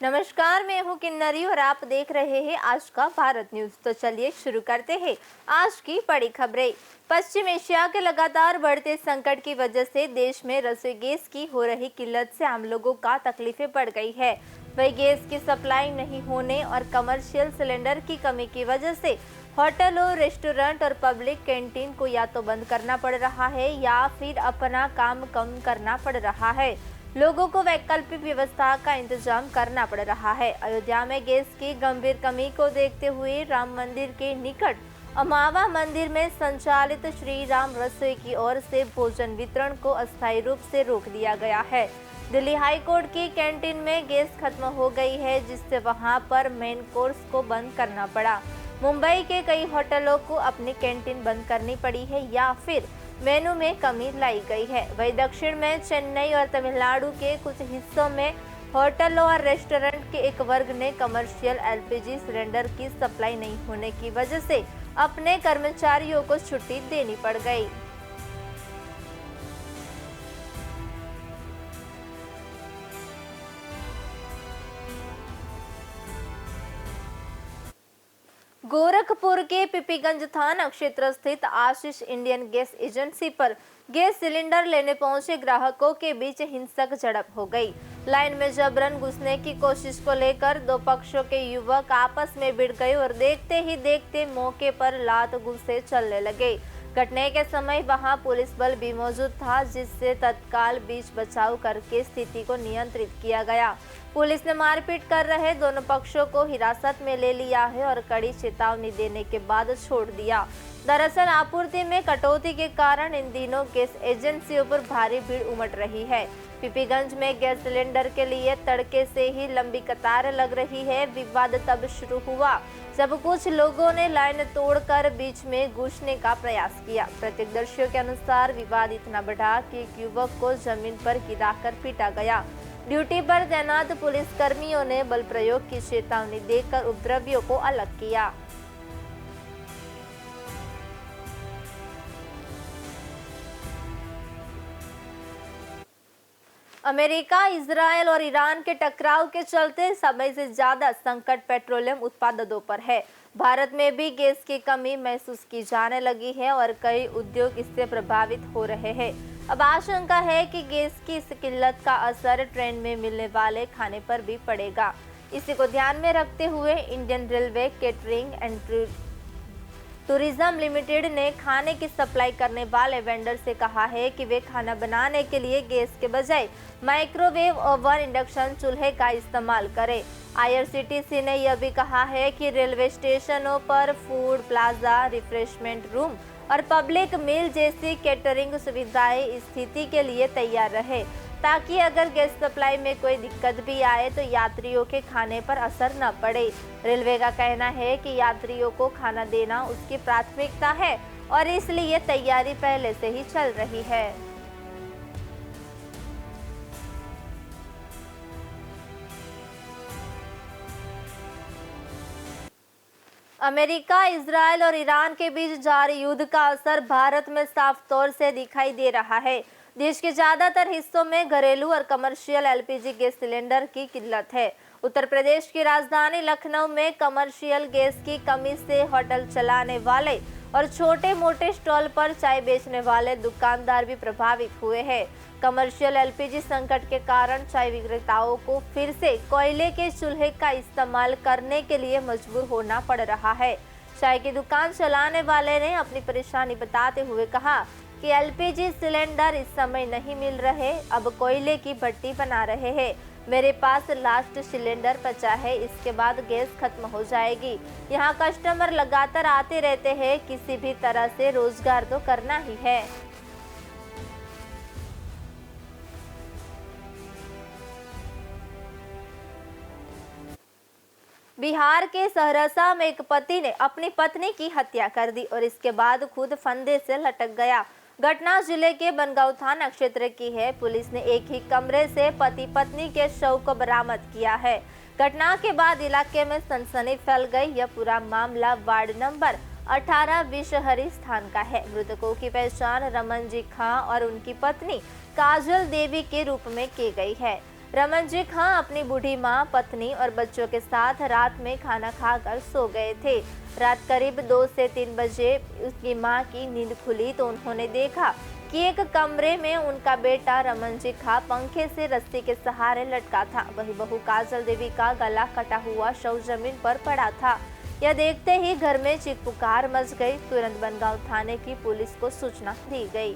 नमस्कार, मैं हूं किन्नरी और आप देख रहे हैं आज का भारत न्यूज। तो चलिए शुरू करते हैं आज की बड़ी खबरें। पश्चिम एशिया के लगातार बढ़ते संकट की वजह से देश में रसोई गैस की हो रही किल्लत से आम लोगों का तकलीफें बढ़ गई है। वही गैस की सप्लाई नहीं होने और कमर्शियल सिलेंडर की कमी की वजह से होटलों, रेस्टोरेंट और पब्लिक कैंटीन को या तो बंद करना पड़ रहा है या फिर अपना काम कम करना पड़ रहा है। लोगों को वैकल्पिक व्यवस्था का इंतजाम करना पड़ रहा है। अयोध्या में गैस की गंभीर कमी को देखते हुए राम मंदिर के निकट अमावा मंदिर में संचालित श्री राम रसोई की ओर से भोजन वितरण को अस्थायी रूप से रोक दिया गया है। दिल्ली हाई कोर्ट की कैंटीन में गैस खत्म हो गई है, जिससे वहां पर मेन कोर्स को बंद करना पड़ा। मुंबई के कई होटलों को अपनी कैंटीन बंद करनी पड़ी है या फिर मेनू में कमी लाई गई है। वहीं दक्षिण में चेन्नई और तमिलनाडु के कुछ हिस्सों में होटलों और रेस्टोरेंट के एक वर्ग ने कमर्शियल एलपीजी सिलेंडर की सप्लाई नहीं होने की वजह से अपने कर्मचारियों को छुट्टी देनी पड़ गई। गोरखपुर के पीपीगंज थाना क्षेत्र स्थित आशीष इंडियन गैस एजेंसी पर गैस सिलेंडर लेने पहुंचे ग्राहकों के बीच हिंसक झड़प हो गई। लाइन में जबरन घुसने की कोशिश को लेकर दो पक्षों के युवक आपस में भिड़ गए और देखते ही देखते मौके पर लात घूंसे चलने लगे। घटने के समय वहां पुलिस बल भी मौजूद था, जिससे तत्काल बीच बचाव करके स्थिति को नियंत्रित किया गया। पुलिस ने मारपीट कर रहे दोनों पक्षों को हिरासत में ले लिया है और कड़ी चेतावनी देने के बाद छोड़ दिया। दरअसल आपूर्ति में कटौती के कारण इन दिनों गैस एजेंसियों पर भारी भीड़ उमड़ रही है। पीपीगंज में गैस सिलेंडर के लिए तड़के से ही लंबी कतार लग रही है। विवाद तब शुरू हुआ जब कुछ लोगों ने लाइन तोड़कर बीच में घुसने का प्रयास किया। प्रत्यक्षदर्शियों के अनुसार विवाद इतना बढ़ा कि एक युवक को जमीन पर गिराकर पीटा गया। ड्यूटी पर तैनात पुलिस कर्मियों ने बल प्रयोग की चेतावनी देकर उपद्रवियों को अलग किया। अमेरिका, इजरायल और ईरान के टकराव के चलते समय से ज्यादा संकट पेट्रोलियम उत्पादों पर है। भारत में भी गैस की कमी महसूस की जाने लगी है और कई उद्योग इससे प्रभावित हो रहे हैं। अब आशंका है कि गैस की इस किल्लत का असर ट्रेन में मिलने वाले खाने पर भी पड़ेगा। इसी को ध्यान में रखते हुए Indian railway catering and tourism limited ने खाने की सप्लाई करने वाले वेंडर से कहा है कि वे खाना बनाने के लिए गैस के बजाय माइक्रोवेव ओवन, इंडक्शन चूल्हे का इस्तेमाल करें। आईआरसीटीसी ने यह भी कहा है कि रेलवे स्टेशनों पर फूड प्लाजा, रिफ्रेशमेंट रूम और पब्लिक मील जैसी कैटरिंग सुविधाएं स्थिति के लिए तैयार रहे, ताकि अगर गैस सप्लाई में कोई दिक्कत भी आए तो यात्रियों के खाने पर असर न पड़े। रेलवे का कहना है कि यात्रियों को खाना देना उसकी प्राथमिकता है और इसलिए तैयारी पहले से ही चल रही है। अमेरिका, इजरायल और ईरान के बीच जारी युद्ध का असर भारत में साफ तौर से दिखाई दे रहा है। देश के ज्यादातर हिस्सों में घरेलू और कमर्शियल एलपीजी गैस सिलेंडर की किल्लत है। उत्तर प्रदेश की राजधानी लखनऊ में कमर्शियल गैस की कमी से होटल चलाने वाले और छोटे मोटे स्टॉल पर चाय बेचने वाले दुकानदार भी प्रभावित हुए हैं। कमर्शियल एलपीजी संकट के कारण चाय विक्रेताओं को फिर से कोयले के चूल्हे का इस्तेमाल करने के लिए मजबूर होना पड़ रहा है। चाय की दुकान चलाने वाले ने अपनी परेशानी बताते हुए कहा कि एलपीजी सिलेंडर इस समय नहीं मिल रहे, अब कोयले की भट्टी बना रहे हैं। मेरे पास लास्ट सिलेंडर बचा है, इसके बाद गैस खत्म हो जाएगी। यहाँ कस्टमर लगातार आते रहते हैं, किसी भी तरह से रोजगार तो करना ही है। बिहार के सहरसा में एक पति ने अपनी पत्नी की हत्या कर दी और इसके बाद खुद फंदे से लटक गया। घटना जिले के बनगांव थाना क्षेत्र की है। पुलिस ने एक ही कमरे से पति पत्नी के शव को बरामद किया है। घटना के बाद इलाके में सनसनी फैल गई। यह पूरा मामला वार्ड नंबर 18 विषहरी स्थान का है। मृतकों की पहचान रमन जी खां और उनकी पत्नी काजल देवी के रूप में की गई है। रमनजीत खां अपनी बूढ़ी मां, पत्नी और बच्चों के साथ रात में खाना खाकर सो गए थे। रात करीब 2 से 3 बजे उसकी मां की नींद खुली तो उन्होंने देखा कि एक कमरे में उनका बेटा रमनजीत खां पंखे से रस्सी के सहारे लटका था। वही बहू काजल देवी का गला कटा हुआ शव जमीन पर पड़ा था। यह देखते ही घर में चीख पुकार मच गई। तुरंत बनगांव थाने की पुलिस को सूचना दी गई।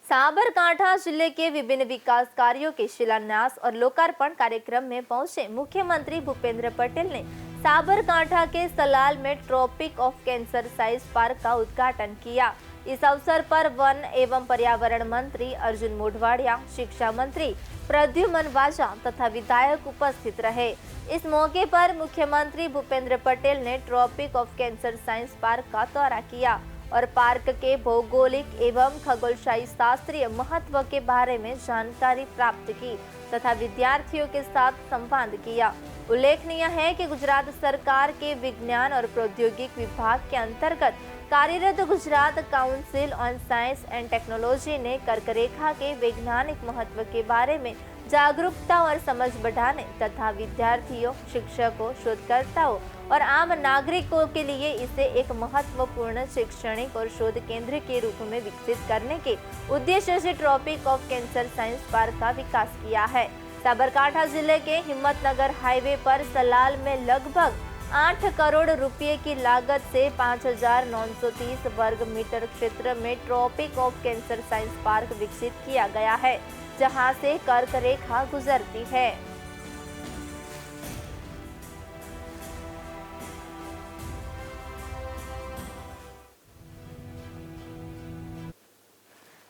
साबरकांठा जिले के विभिन्न विकास कार्यों के शिलान्यास और लोकार्पण कार्यक्रम में पहुंचे मुख्यमंत्री भूपेंद्र पटेल ने साबरकांठा के सलाल में tropic of cancer science park का उद्घाटन किया। इस अवसर पर वन एवं पर्यावरण मंत्री अर्जुन मोढवाडिया, शिक्षा मंत्री प्रद्युमन वाजा तथा विधायक उपस्थित रहे। इस मौके पर मुख्यमंत्री भूपेंद्र पटेल ने tropic of cancer science park का दौरा किया और पार्क के भौगोलिक एवं खगोलशाही शास्त्रीय महत्व के बारे में जानकारी प्राप्त की तथा विद्यार्थियों के साथ संवाद किया। उल्लेखनीय है कि गुजरात सरकार के विज्ञान और प्रौद्योगिकी विभाग के अंतर्गत कार्यरत Gujarat council on science and technology ने कर्करेखा के वैज्ञानिक महत्व के बारे में जागरूकता और समझ बढ़ाने तथा विद्यार्थियों, शिक्षकों, शोधकर्ताओं और आम नागरिकों के लिए इसे एक महत्वपूर्ण शैक्षणिक और शोध केंद्र के रूप में विकसित करने के उद्देश्य से tropic of cancer science park का विकास किया है। साबरकांठा जिले के हिम्मतनगर हाईवे पर सलाल में लगभग 8 करोड़ रुपए की लागत से 5,930 वर्ग मीटर क्षेत्र में tropic of cancer science park विकसित किया गया है, जहां से कर्क रेखा गुजरती है।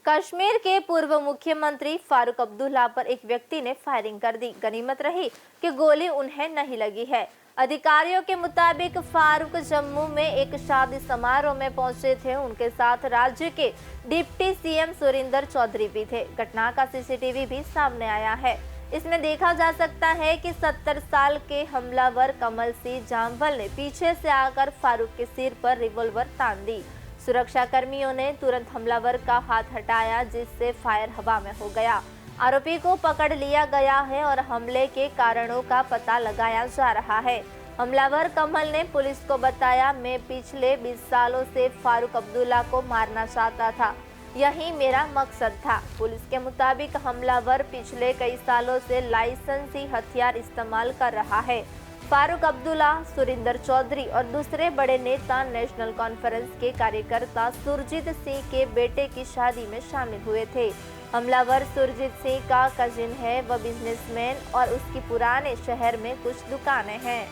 कश्मीर के पूर्व मुख्यमंत्री फारूक अब्दुल्ला पर एक व्यक्ति ने फायरिंग कर दी। गनीमत रही कि गोली उन्हें नहीं लगी है। अधिकारियों के मुताबिक फारूक जम्मू में एक शादी समारोह में पहुंचे थे। उनके साथ राज्य के डिप्टी सीएम सुरिंदर चौधरी भी थे। घटना का सीसीटीवी भी सामने आया है। इसमें देखा जा सकता है कि 70 साल के हमलावर कमल सिंह जामवल ने पीछे से आकर फारूक के सिर पर रिवॉल्वर तान दी। सुरक्षा कर्मियों ने तुरंत हमलावर का हाथ हटाया, जिससे फायर हवा में हो गया। आरोपी को पकड़ लिया गया है और हमले के कारणों का पता लगाया जा रहा है। हमलावर कमल ने पुलिस को बताया, मैं पिछले 20 सालों से फारूक अब्दुल्ला को मारना चाहता था, यही मेरा मकसद था। पुलिस के मुताबिक हमलावर पिछले कई सालों से लाइसेंसी हथियार इस्तेमाल कर रहा है। फारूक अब्दुल्ला, सुरिंदर चौधरी और दूसरे बड़े नेता नेशनल कॉन्फ्रेंस के कार्यकर्ता सुरजीत सिंह के बेटे की शादी में शामिल हुए थे। हमलावर सुरजीत सिंह का कजिन है, वह बिजनेसमैन और उसकी पुराने शहर में कुछ दुकानें हैं।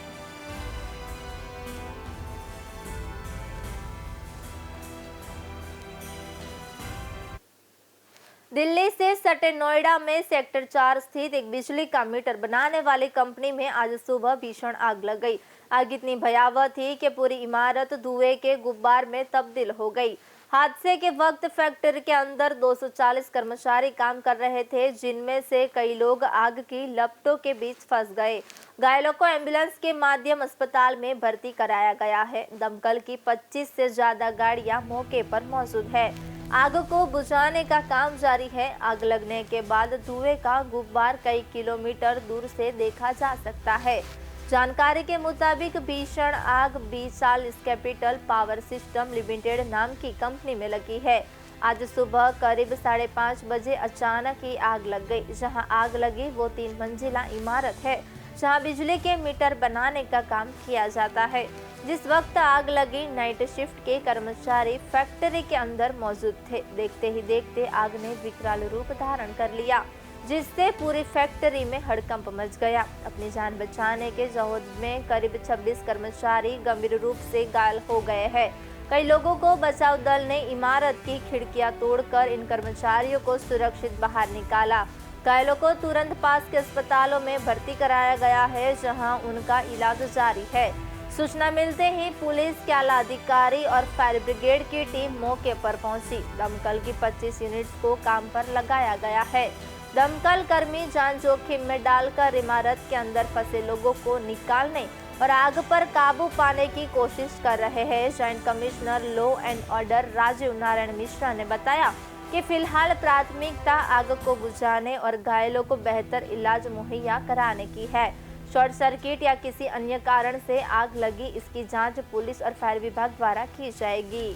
दिल्ली से सटे नोएडा में सेक्टर 4 स्थित एक बिजली का मीटर बनाने वाली कंपनी में आज सुबह भीषण आग लग गई। आग इतनी भयावह थी कि पूरी इमारत धुएं के गुब्बार में तब्दील हो गई। हादसे के वक्त फैक्ट्री के अंदर 240 कर्मचारी काम कर रहे थे, जिनमें से कई लोग आग की लपटों के बीच फंस गए। घायलों को एम्बुलेंस के माध्यम अस्पताल में भर्ती कराया गया है। दमकल की 25 से ज्यादा गाड़ियां मौके पर मौजूद है। आग को बुझाने का काम जारी है। आग लगने के बाद धुएं का गुब्बार कई किलोमीटर दूर से देखा जा सकता है। जानकारी के मुताबिक भीषण आग बीसाल कैपिटल पावर सिस्टम लिमिटेड नाम की कंपनी में लगी है। आज सुबह करीब 5:30 बजे अचानक ही आग लग गई। जहां आग लगी वो 3 मंजिला इमारत है, जहां बिजली के मीटर बनाने का काम किया जाता है। जिस वक्त आग लगी, नाइट शिफ्ट के कर्मचारी फैक्ट्री के अंदर मौजूद थे। देखते ही देखते आग ने विकराल रूप धारण कर लिया, जिससे पूरी फैक्ट्री में हड़कंप मच गया। अपनी जान बचाने के जहद में करीब 26 कर्मचारी गंभीर रूप से घायल हो गए हैं। कई लोगों को बचाव दल ने इमारत की खिड़कियां तोड़कर इन कर्मचारियों को सुरक्षित बाहर निकाला। घायलों को तुरंत पास के अस्पतालों में भर्ती कराया गया है, जहां उनका इलाज जारी है। सूचना मिलते ही पुलिस के आला अधिकारी और फायर ब्रिगेड की टीम मौके पर पहुंची। दमकल की 25 यूनिट्स को काम पर लगाया गया है। दमकल कर्मी जान जोखिम में डालकर इमारत के अंदर फंसे लोगों को निकालने और आग पर काबू पाने की कोशिश कर रहे हैं। Joint commissioner law and order Rajiv Narayan Mishra ने बताया कि फिलहाल प्राथमिकता आग को बुझाने और घायलों को बेहतर इलाज मुहैया कराने की है। शॉर्ट सर्किट या किसी अन्य कारण से आग लगी, इसकी जांच पुलिस और फायर विभाग द्वारा की जाएगी।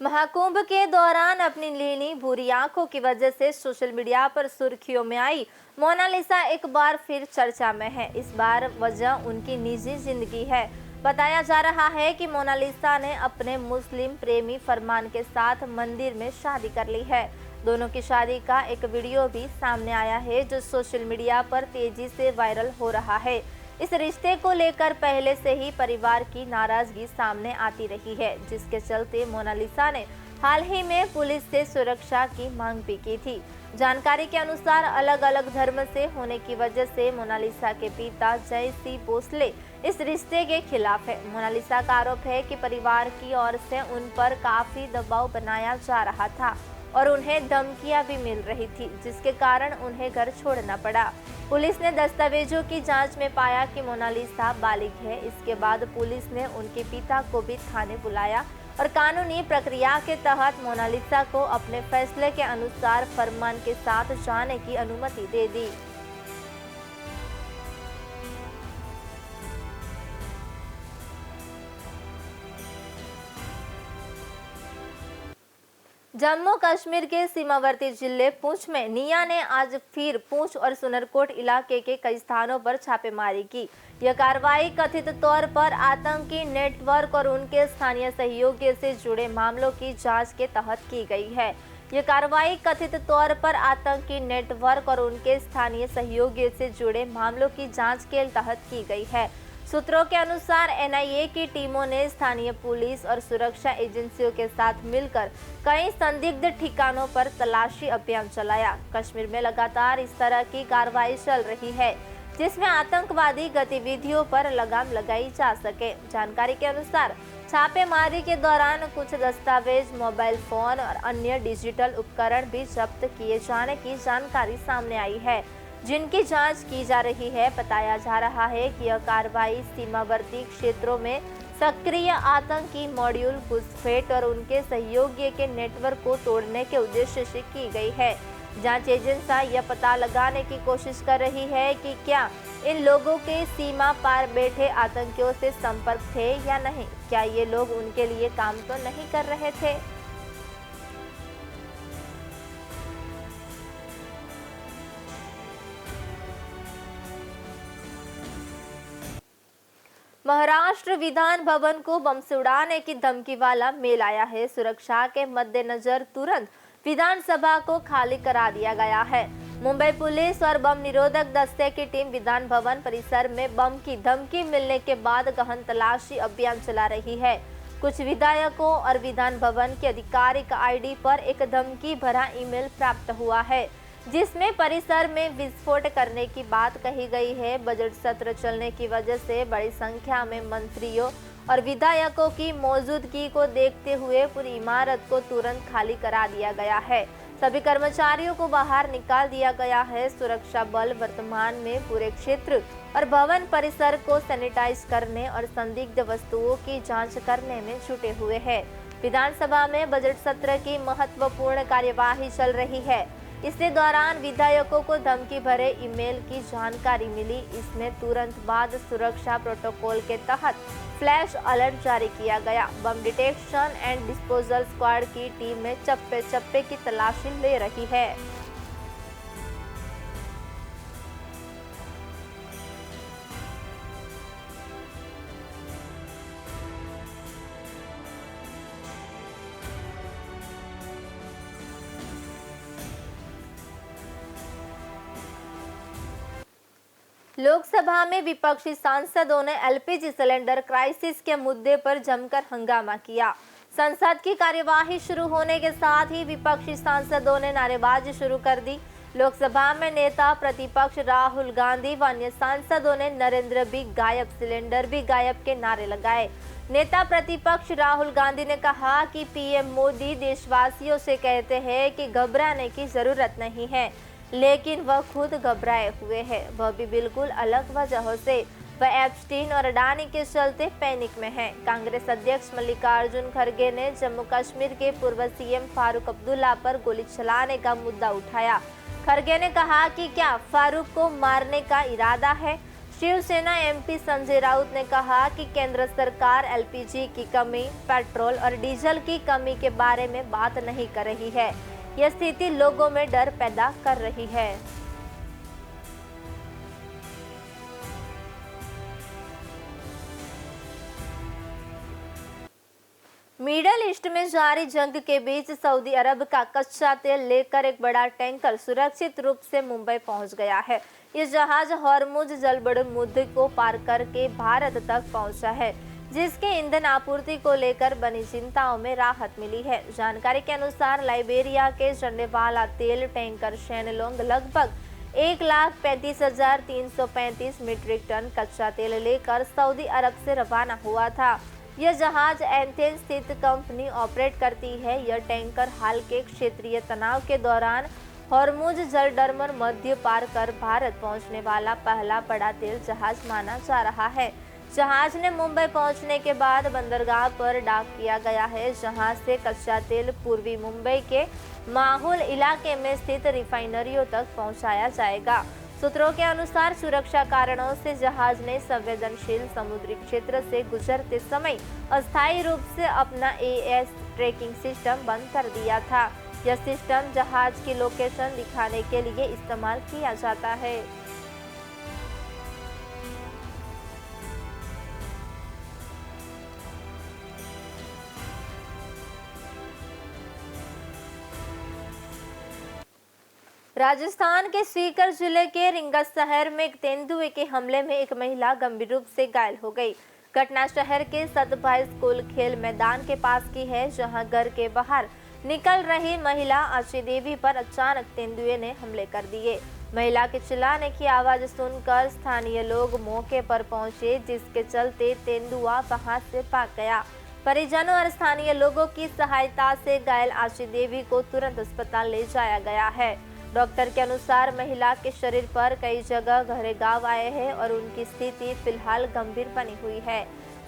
महाकुंभ के दौरान अपनी नीली भूरी आंखों की वजह से सोशल मीडिया पर सुर्खियों में आई मोनालिसा एक बार फिर चर्चा में है। इस बार वजह उनकी निजी जिंदगी है। बताया जा रहा है कि मोनालिसा ने अपने मुस्लिम प्रेमी फरमान के साथ मंदिर में शादी कर ली है। दोनों की शादी का एक वीडियो भी सामने आया है जो सोशल मीडिया पर तेजी से वायरल हो रहा है। इस रिश्ते को लेकर पहले से ही परिवार की नाराजगी सामने आती रही है, जिसके चलते मोनालिसा ने हाल ही में पुलिस से सुरक्षा की मांग भी की थी। जानकारी के अनुसार अलग अलग धर्म से होने की वजह से मोनालिसा के पिता जय सी भोसले इस रिश्ते के खिलाफ है। मोनालिसा का आरोप है कि परिवार की ओर से उन पर काफी दबाव बनाया जा रहा था और उन्हें धमकियां भी मिल रही थी, जिसके कारण उन्हें घर छोड़ना पड़ा। पुलिस ने दस्तावेजों की जांच में पाया कि मोनालिसा बालिग है। इसके बाद पुलिस ने उनके पिता को भी थाने बुलाया और कानूनी प्रक्रिया के तहत मोनालिसा को अपने फैसले के अनुसार फरमान के साथ जाने की अनुमति दे दी। जम्मू कश्मीर के सीमावर्ती जिले पुंछ में निया ने आज फिर पुंछ और सुनरकोट इलाके के कई स्थानों पर छापेमारी की। यह कार्रवाई कथित तौर पर आतंकी नेटवर्क और उनके स्थानीय सहयोगियों से जुड़े मामलों की जांच के तहत की गई है। यह कार्रवाई कथित तौर पर आतंकी नेटवर्क और उनके स्थानीय सहयोगियों से जुड़े मामलों की जांच के तहत की गई है। सूत्रों के अनुसार एनआईए की टीमों ने स्थानीय पुलिस और सुरक्षा एजेंसियों के साथ मिलकर कई संदिग्ध ठिकानों पर तलाशी अभियान चलाया। कश्मीर में लगातार इस तरह की कार्रवाई चल रही है जिसमें आतंकवादी गतिविधियों पर लगाम लगाई जा सके। जानकारी के अनुसार छापेमारी के दौरान कुछ दस्तावेज, मोबाइल फोन और अन्य डिजिटल उपकरण भी जब्त किए जाने की जानकारी सामने आई है, जिनकी जांच की जा रही है। बताया जा रहा है कि यह कार्रवाई सीमावर्ती क्षेत्रों में सक्रिय आतंकी मॉड्यूल, घुसपैठ और उनके सहयोगी के नेटवर्क को तोड़ने के उद्देश्य से की गई है। जांच एजेंसी यह पता लगाने की कोशिश कर रही है कि क्या इन लोगों के सीमा पार बैठे आतंकियों से संपर्क थे या नहीं। क्या ये लोग उनके लिए काम तो नहीं कर रहे थे। महाराष्ट्र विधान भवन को बम से उड़ाने की धमकी वाला मेल आया है। सुरक्षा के मद्देनजर तुरंत विधानसभा को खाली करा दिया गया है। मुंबई पुलिस और बम निरोधक दस्ते की टीम विधान भवन परिसर में बम की धमकी मिलने के बाद गहन तलाशी अभियान चला रही है। कुछ विधायकों और विधान भवन के आधिकारिक आईडी पर एक धमकी भरा ईमेल प्राप्त हुआ है, जिसमें परिसर में विस्फोट करने की बात कही गई है। बजट सत्र चलने की वजह से बड़ी संख्या में मंत्रियों और विधायकों की मौजूदगी को देखते हुए पूरी इमारत को तुरंत खाली करा दिया गया है। सभी कर्मचारियों को बाहर निकाल दिया गया है। सुरक्षा बल वर्तमान में पूरे क्षेत्र और भवन परिसर को सैनिटाइज करने और संदिग्ध वस्तुओं की जांच करने में जुटे हुए हैं। विधानसभा में बजट सत्र की महत्वपूर्ण कार्यवाही चल रही है। इसी दौरान विधायकों को धमकी भरे ईमेल की जानकारी मिली। इसमें तुरंत बाद सुरक्षा प्रोटोकॉल के तहत फ्लैश अलर्ट जारी किया गया। बम डिटेक्शन एंड डिस्पोजल स्क्वाड की टीम में चप्पे चप्पे की तलाशी ले रही है। लोकसभा में विपक्षी सांसदों ने एलपीजी सिलेंडर क्राइसिस के मुद्दे पर जमकर हंगामा किया। संसद की कार्यवाही शुरू होने के साथ ही विपक्षी सांसदों ने नारेबाजी शुरू कर दी। लोकसभा में नेता प्रतिपक्ष राहुल गांधी व अन्य सांसदों ने नरेंद्र भी गायब, सिलेंडर भी गायब के नारे लगाए। नेता प्रतिपक्ष राहुल गांधी ने कहा कि पीएम मोदी देशवासियों से कहते हैं कि घबराने की जरूरत नहीं है, लेकिन वह खुद घबराए हुए हैं, वह भी बिल्कुल अलग वजहों से। वह एप्स्टीन और अडानी के चलते पैनिक में है। कांग्रेस अध्यक्ष मल्लिकार्जुन खड़गे ने जम्मू कश्मीर के पूर्व सीएम फारूक अब्दुल्ला पर गोली चलाने का मुद्दा उठाया। खड़गे ने कहा कि क्या फारूक को मारने का इरादा है। शिवसेना एमपी संजय राउत ने कहा कि केंद्र सरकार एलपीजी की कमी, पेट्रोल और डीजल की कमी के बारे में बात नहीं कर रही है। यह स्थिति लोगों में डर पैदा कर रही है। मिडल ईस्ट में जारी जंग के बीच सऊदी अरब का कच्चा तेल लेकर एक बड़ा टैंकर सुरक्षित रूप से मुंबई पहुंच गया है। ये जहाज हॉर्मुज जलसमुद्र को पार करके भारत तक पहुंचा है, जिसके ईंधन आपूर्ति को लेकर बनी चिंताओं में राहत मिली है। जानकारी के अनुसार लाइबेरिया के चढ़ने वाला तेल टैंकर शेनलोंग लगभग 1,35,335 मीट्रिक टन कच्चा तेल लेकर सऊदी अरब से रवाना हुआ था। यह जहाज एथेंस स्थित कंपनी ऑपरेट करती है। यह टैंकर हाल के क्षेत्रीय तनाव के दौरान हॉर्मुज जलडर्मर मध्य पार कर भारत पहुंचने वाला पहला बड़ा तेल जहाज माना जा रहा है। जहाज ने मुंबई पहुंचने के बाद बंदरगाह पर डॉक किया गया है, जहां से कच्चा तेल पूर्वी मुंबई के माहुल इलाके में स्थित रिफाइनरियों तक पहुंचाया जाएगा। सूत्रों के अनुसार सुरक्षा कारणों से जहाज ने संवेदनशील समुद्री क्षेत्र से गुजरते समय अस्थायी रूप से अपना एएस ट्रैकिंग सिस्टम बंद कर दिया था। यह सिस्टम जहाज की लोकेशन दिखाने के लिए इस्तेमाल किया जाता है। राजस्थान के सीकर जिले के रिंगा शहर में एक तेंदुए के हमले में एक महिला गंभीर रूप से घायल हो गई। घटना शहर के सतभाई स्कूल खेल मैदान के पास की है, जहां घर के बाहर निकल रही महिला आशी देवी पर अचानक तेंदुए ने हमले कर दिए। महिला के चिल्लाने की आवाज सुनकर स्थानीय लोग मौके पर पहुंचे, जिसके चलते तेंदुआ वहां से भाग गया। परिजनों और स्थानीय लोगों की सहायता से घायल आशी देवी को तुरंत अस्पताल ले जाया गया है। डॉक्टर के अनुसार महिला के शरीर पर कई जगह गहरे घाव आए हैं और उनकी स्थिति फिलहाल गंभीर बनी हुई है।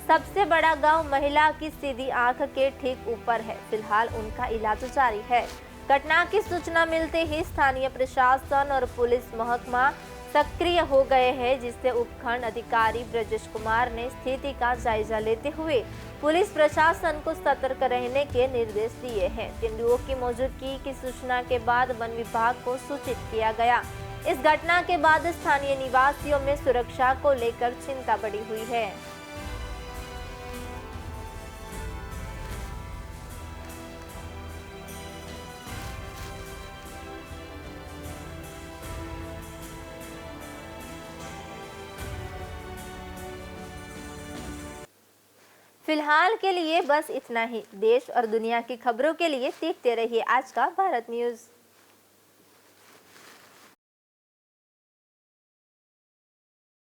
सबसे बड़ा घाव महिला की सीधी आंख के ठीक ऊपर है। फिलहाल उनका इलाज जारी है। घटना की सूचना मिलते ही स्थानीय प्रशासन और पुलिस महकमा सक्रिय हो गए हैं, जिससे उपखंड अधिकारी ब्रजेश कुमार ने स्थिति का जायजा लेते हुए पुलिस प्रशासन को सतर्क रहने के निर्देश दिए हैं। तेंदुओं की मौजूदगी की सूचना के बाद वन विभाग को सूचित किया गया। इस घटना के बाद स्थानीय निवासियों में सुरक्षा को लेकर चिंता बढ़ी हुई है। फिलहाल के लिए बस इतना ही। देश और दुनिया की खबरों के लिए देखते रहिए आज का भारत न्यूज़।